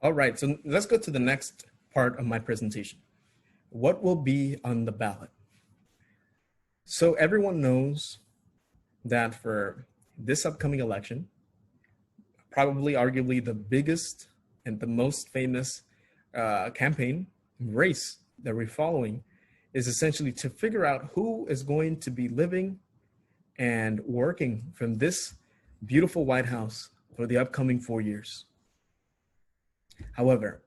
All right, so let's go to the next part of my presentation. What will be on the ballot? So everyone knows that for this upcoming election, probably arguably the biggest and the most famous campaign race that we're following is essentially to figure out who is going to be living and working from this beautiful White House for the upcoming 4 years. However,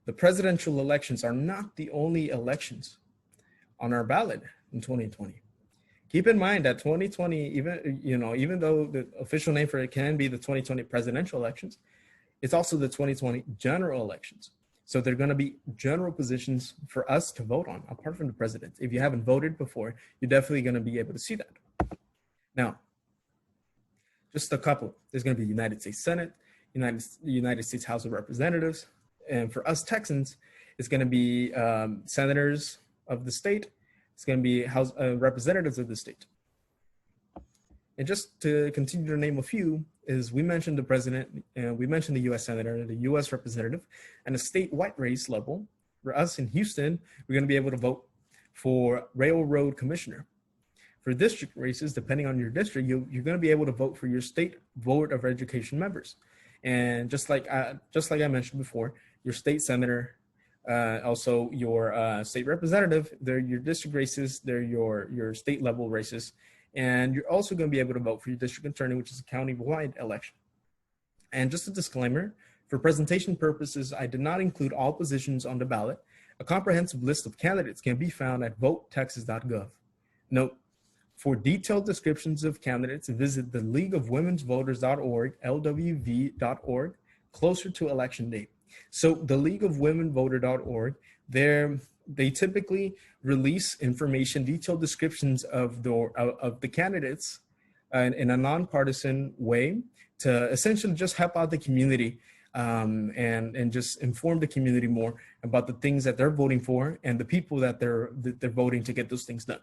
the presidential elections are not the only elections on our ballot in 2020. Keep in mind that 2020, even though the official name for it can be the 2020 presidential elections, it's also the 2020 general elections. So they're going to be general positions for us to vote on, apart from the president. If you haven't voted before, you're definitely going to be able to see that. Now, just a couple. There's going to be United States Senate, United States House of Representatives, and for us Texans, it's going to be senators of the state. It's going to be House representatives of the state. And just to continue to name a few, is we mentioned the president, and we mentioned the U.S. senator, the U.S. representative, and a statewide race level. For us in Houston, we're going to be able to vote for railroad commissioner. For district races, depending on your district, you're going to be able to vote for your state board of education members. And just like I mentioned before, your state senator, also your state representative, they're your district races, they're your state level races. And you're also going to be able to vote for your district attorney, which is a county-wide election. And just a disclaimer, for presentation purposes, I did not include all positions on the ballot. A comprehensive list of candidates can be found at votetexas.gov. Note, for detailed descriptions of candidates, visit the leagueofwomensvoters.org, lwv.org, closer to election day. So the leagueofwomenvoter.org, they typically release information, detailed descriptions of the candidates in a nonpartisan way to essentially just help out the community and just inform the community more about the things that they're voting for and the people that they're voting to get those things done.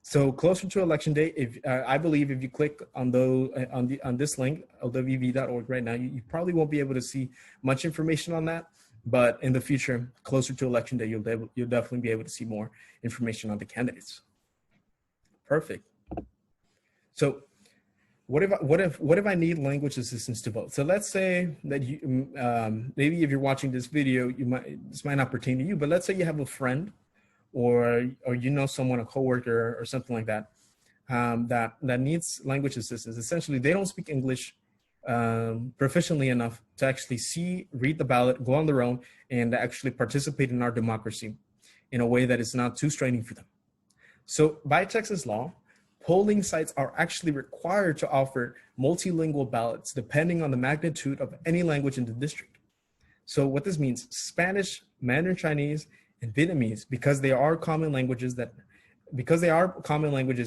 So closer to election day, I believe if you click on this link, lwv.org right now, you probably won't be able to see much information on that. But in the future, closer to election day, you'll definitely be able to see more information on the candidates. Perfect. So what if I need language assistance to vote? So let's say that you maybe if you're watching this video, this might not pertain to you, but let's say you have a friend or you know someone, a coworker or something like that, that needs language assistance. Essentially, they don't speak English proficiently enough to actually read the ballot, go on their own, and actually participate in our democracy in a way that is not too straining for them. So by Texas law, polling sites are actually required to offer multilingual ballots depending on the magnitude of any language in the district. So what this means, Spanish, Mandarin Chinese, and Vietnamese, because they are common languages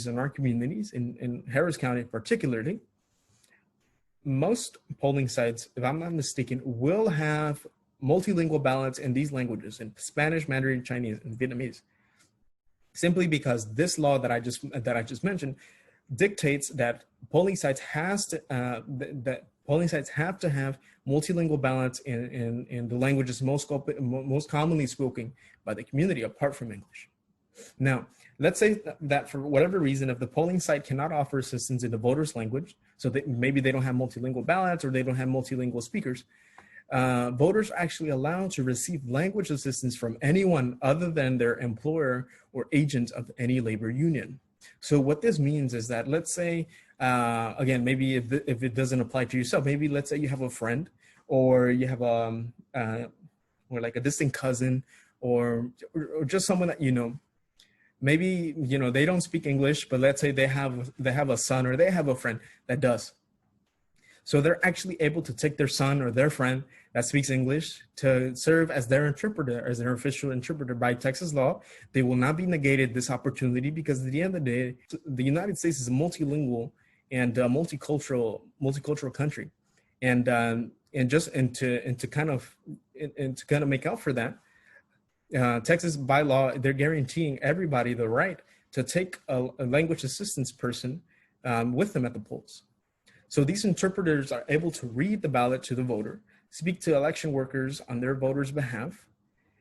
in our communities, in Harris County particularly, most polling sites, if I'm not mistaken, will have multilingual ballots in these languages, in Spanish, Mandarin, Chinese, and Vietnamese, simply because this law that I just mentioned dictates that polling sites have to have multilingual ballots in the languages most commonly spoken by the community, apart from English. Now, let's say that for whatever reason, if the polling site cannot offer assistance in the voter's language, so maybe they don't have multilingual ballots or they don't have multilingual speakers, voters are actually allowed to receive language assistance from anyone other than their employer or agent of any labor union. So what this means is that, let's say, again, maybe if it doesn't apply to yourself, maybe let's say you have a friend or you have or like a distant cousin or just someone that you know. Maybe, they don't speak English, but let's say they have a son or they have a friend that does. So they're actually able to take their son or their friend that speaks English to serve as their interpreter, as their official interpreter. By Texas law, they will not be negated this opportunity because at the end of the day, the United States is a multilingual and multicultural country. And to kind of make out for that, Texas by law, they're guaranteeing everybody the right to take a language assistance person with them at the polls. So these interpreters are able to read the ballot to the voter, speak to election workers on their voters' behalf,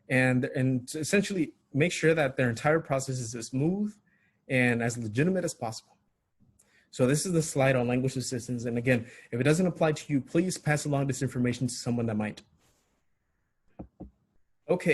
and to essentially make sure that their entire process is as smooth and as legitimate as possible. So this is the slide on language assistance. And again, if it doesn't apply to you, please pass along this information to someone that might. Okay.